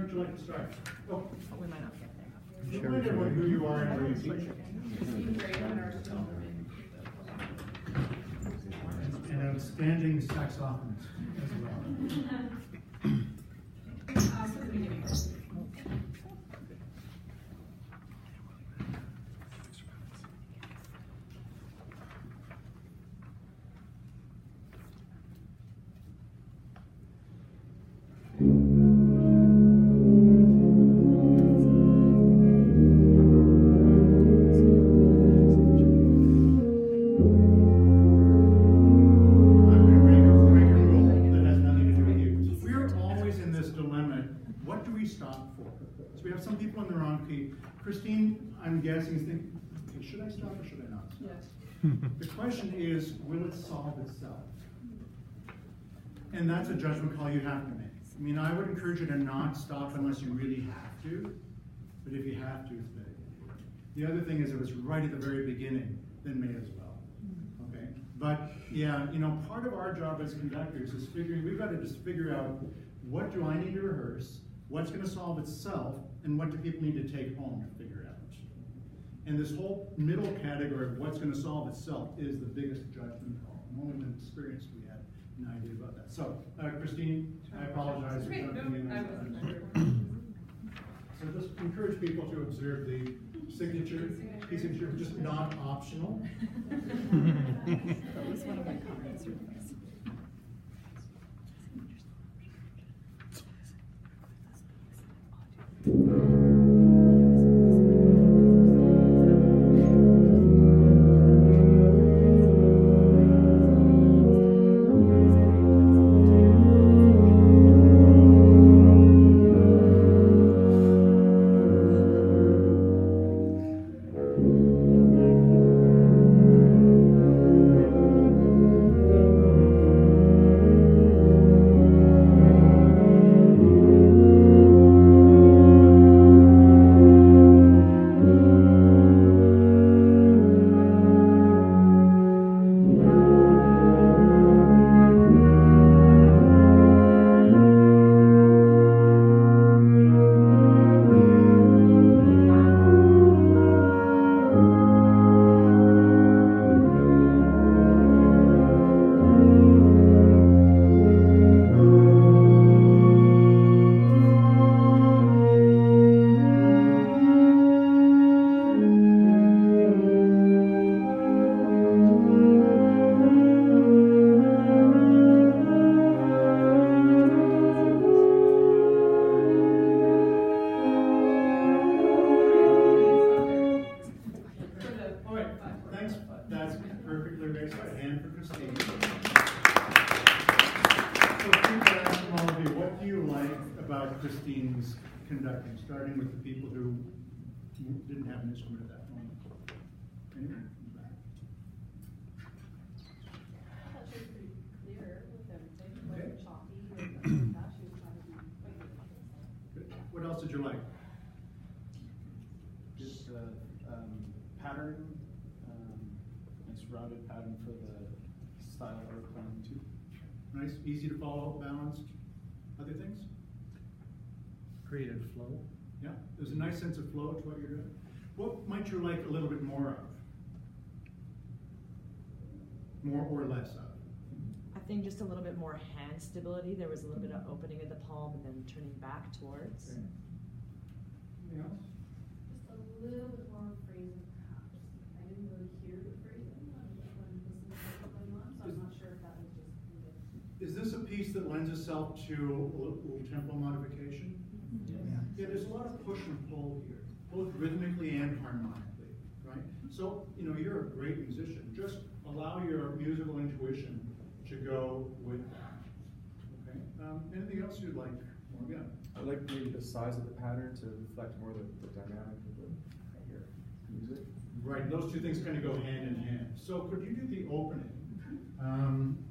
would you like to start? Oh, We might not get there. remind everyone who you are and where you teach. An outstanding saxophonist as well. Kristine, I'm guessing, is thinking, okay, should I stop or should I not stop? Yes. The question is, will it solve itself? And that's a judgment call you have to make. I mean, I would encourage you to not stop unless you really have to, but if you have to, it's better. The other thing is, if it's right at the very beginning, then may as well. Okay? But yeah, you know, part of our job as conductors is we've got to just figure out, what do I need to rehearse? What's going to solve itself, and what do people need to take home to figure out? And this whole middle category of what's going to solve itself is the biggest judgment call. And only with experience we had an idea about that. So, Kristine, I apologize for jumping in. So just encourage people to observe the signature, just not optional. That was one of my comments. Kristine's conducting, starting with the people who didn't have an instrument at that moment. Anyone? I thought she was pretty clear with everything. It Okay. wasn't choppy or anything like that. She was trying to be quite good. Good. What else did you like? Just pattern, nice rounded pattern for the style that we're playing too. Nice, easy to follow, balanced. Other things? Creative flow. Yeah, there's a nice sense of flow to what you're doing. What might you like a little bit more of? More or less of? I think just a little bit more hand stability. There was a little bit of opening of the palm and then turning back towards. Okay. Anything else? Just a little bit more phrasing, perhaps. I didn't really hear the phrasing when listening to what was going on, so I'm not sure if that was just needed. Is this a piece that lends itself to a little tempo modification? Yeah, there's a lot of push and pull here, both rhythmically and harmonically, right? So, you know, you're a great musician. Just allow your musical intuition to go with that. Okay. Anything else you'd like, Morgan? I like maybe the size of the pattern to reflect more the dynamic of the music. Right, those two things kind of go hand in hand. So could you do the opening?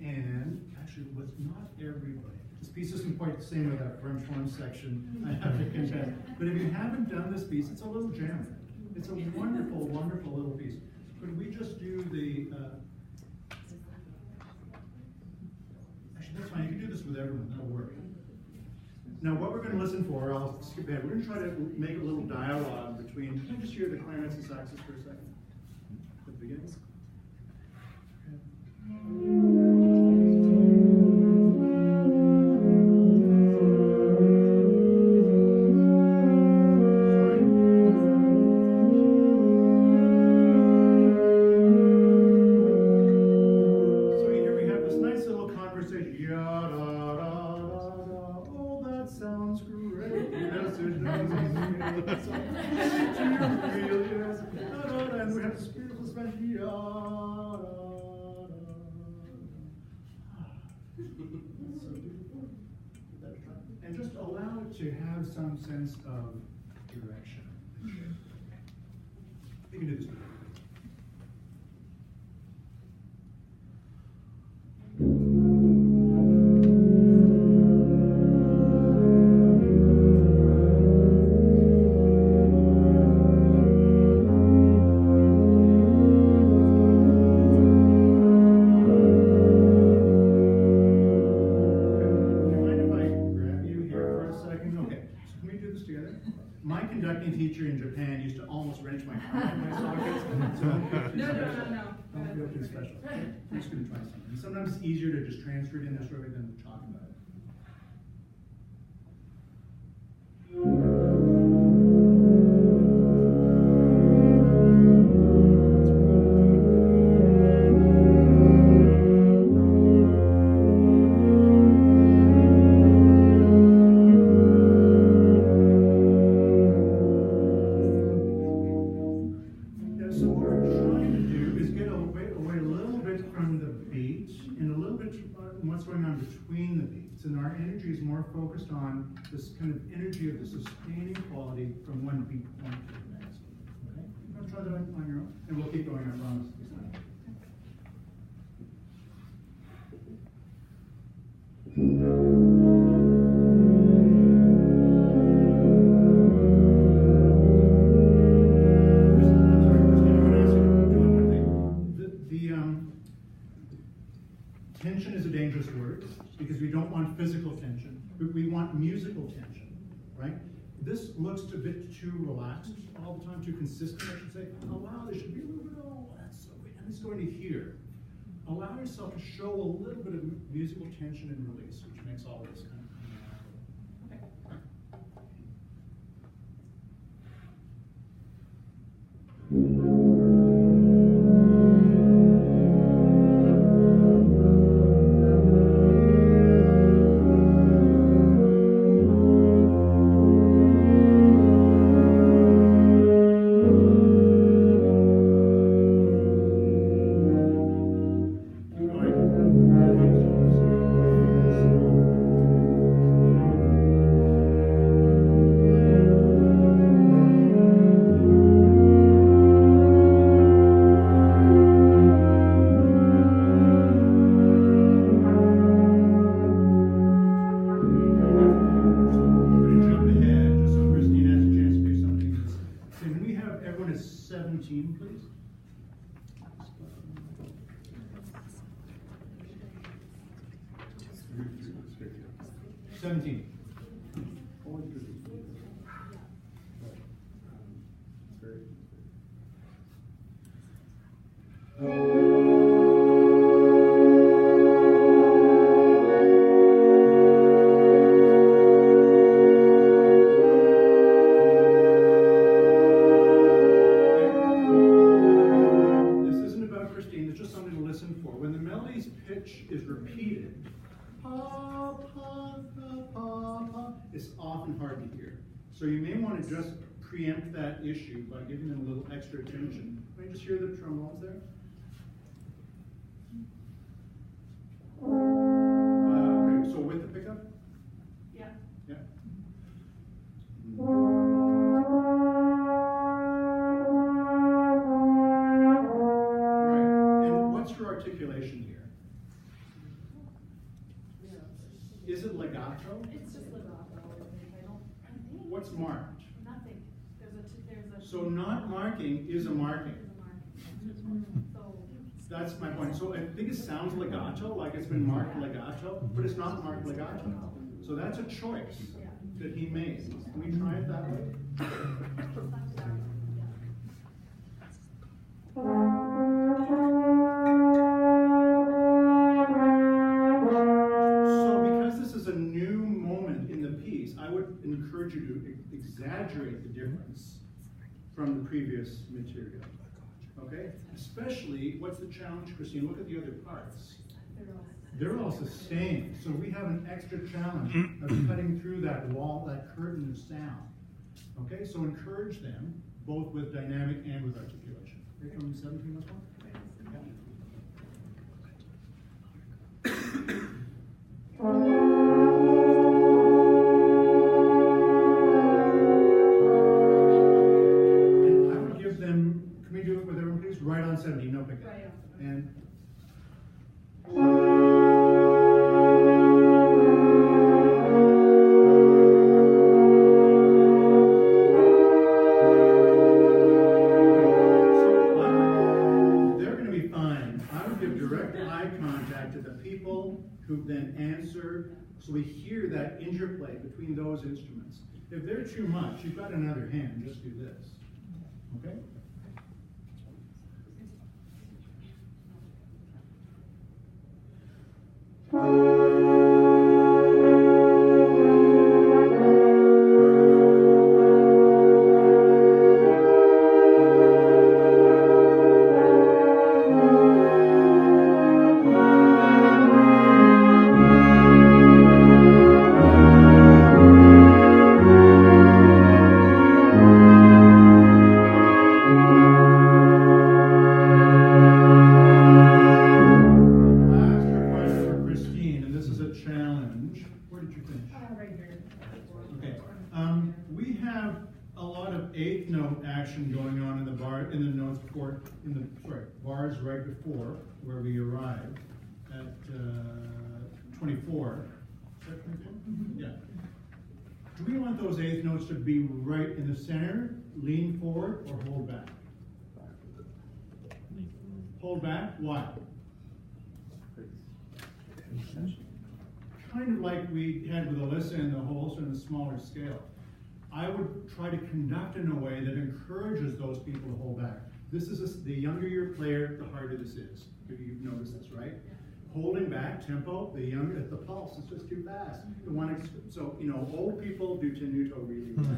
And actually, with not everybody, this piece isn't quite the same with that French horn section, I have to confess. But if you haven't done this piece, it's a little jammer. It's a wonderful, wonderful little piece. Could we just do the, actually that's fine, you can do this with everyone, that'll work. Now, what we're going to listen for, I'll skip ahead. We're going to try to make a little dialogue between. Can I just hear the clarinets and saxes for a second? At the beginning. And we have the spiritual Spanish. And just allow it to have some sense of direction. You can do this. My conducting teacher in Japan used to almost wrench my arm in my sockets. So No. Don't feel too special. I'm just going to try something. Sometimes it's easier to just transfer it in this way than to talk about it. Between the beats, and our energy is more focused on this kind of energy of the sustaining quality from one beat point to the next. Okay? You want to try that on your own? And we'll keep going, I promise. Tension is a dangerous word because we don't want physical tension, but we want musical tension, right? This looks a bit too relaxed all the time, too consistent, I should say. Allow, there should be a little bit of, oh, that's so great, and it's going to here. Allow yourself to show a little bit of musical tension and release, which makes all this kind of Everyone is 17, please. 17. When the melody's pitch is repeated, pa, pa, pa, pa, pa, it's often hard to hear. So you may want to just preempt that issue by giving them a little extra attention. Can you just hear the trombones there? Okay, so with the pickup? Yeah. Yeah. Articulation here. Is it legato? It's just legato. I think. What's marked? Nothing. There's a. So not marking is a marking. So. That's my point. So I think it sounds legato, like it's been marked legato, but it's not marked legato. So that's a choice. that he made. Can we try it that way? So because this is a new moment in the piece, I would encourage you to exaggerate the difference from the previous material. Okay? Especially, what's the challenge, Kristine? Look at the other parts. They're all sustained. So we have an extra challenge of cutting through that wall, that curtain of sound. Okay? So encourage them, both with dynamic and with articulation. Okay, from 17 this one? And I would give them, can we do it with everyone, please? Right on 17, no pick up. Right on. And who then answer, so we hear that interplay between those instruments. If they're too much, you've got another hand, just do this. Okay? Bars right before where we arrived at 24. Is that 24? Yeah. Do we want those eighth notes to be right in the center, lean forward, or hold back? Hold back? Why? Kind of like we had with Alyssa and the Holst in a smaller scale. I would try to conduct in a way that encourages those people to hold back. This is the younger your player, the harder this is. You've noticed this, right? Holding back tempo, the pulse is just too fast. So old people do tenuto really well.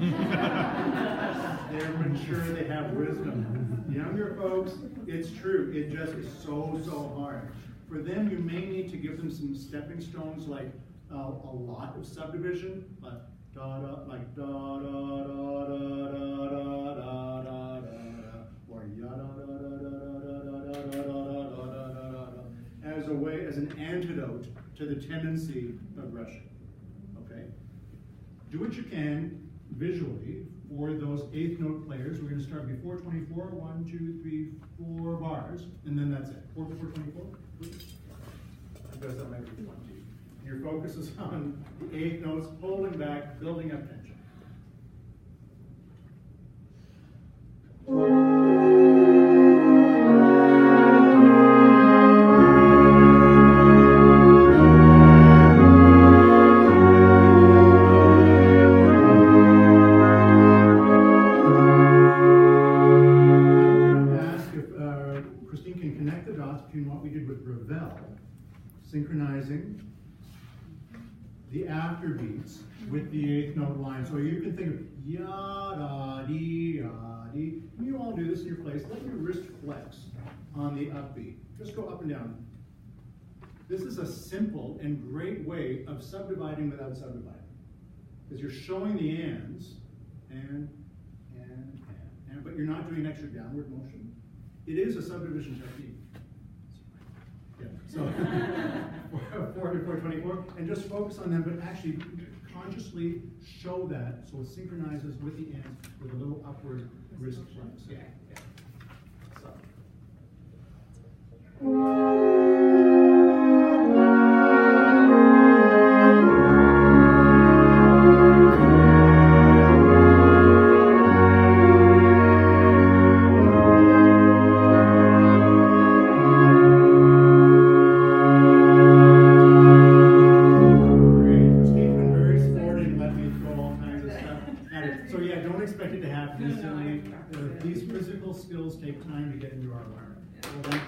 They're mature, they have wisdom. Younger folks, it's true, it just is so hard. For them, you may need to give them some stepping stones, like a lot of subdivision, but da da, like da da da da da da da da da. Or as a way, as an antidote to the tendency of rushing. Okay? Do what you can visually for those eighth note players. We're going to start before 24, 1, 2, 3, 4 bars, and then that's it. 4 before 24, please. Because that might be fun to you. Your focus is on the eighth notes, holding back, building up tension. Synchronizing the afterbeats with the eighth note line. So you can think of ya-da-dee-ya-dee. You all do this in your place. Let your wrist flex on the upbeat. Just go up and down. This is a simple and great way of subdividing without subdividing. Because you're showing the ands, and, but you're not doing extra downward motion. It is a subdivision technique. So 4 before 24, and just focus on them, but actually consciously show that so it synchronizes with the end with a little upward wrist flex. Yeah. So. at it. So yeah, don't expect it to happen instantly. These physical skills take time to get into our environment. Well,